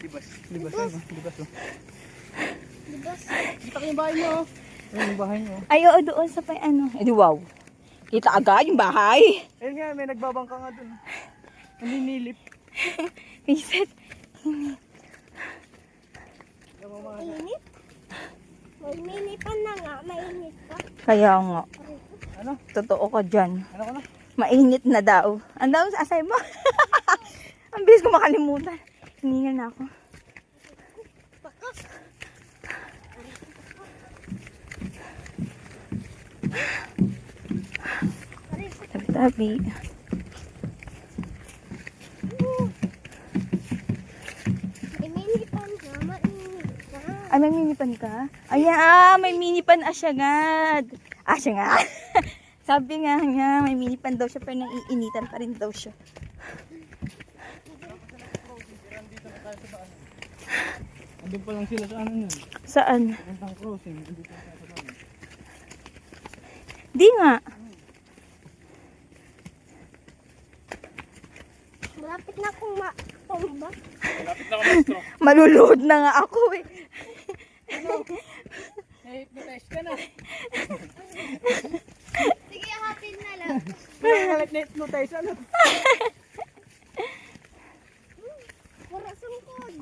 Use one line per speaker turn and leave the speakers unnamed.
Libas. Libas yan, oh. Libas, oh.
Libas.
Kita ko yung bahay niyo, oh. Ayun yung bahay niyo.
Ay, oo, doon sa pa ano. Eh, di wow. Kita agad yung bahay.
Ayun nga, may nagbabangka nga dun. Naninilip.
Reset.
Mainit. Mainipan na nga. Mainit pa.
Kaya nga.
Ano?
Totoo ka dyan.
Ano ka na?
Mainit na daw. Ang daw sa asay mo. Ang bilis ko makalimutan. Hiningal na ako. Tabi-tabi.
Mainipan na. Mainit na.
Ay, may minipan ka? Ayan, may minipan asyagad. Asyagad. Sabi nga niya, may minipan daw siya pero naiinitan pa rin daw siya.
Andun pa lang sila sa ano yun.
Saan?
Puntang crossing. Andun pa lang sa bahay.
Di nga.
Malapit na akong matumba.
Malapit na ka, maestro.
Maluluhod na nga ako eh.
Na-hypnotize ka na.
Sige, hapin na lang.
Na-hypnotize, ano?
Para sungkod.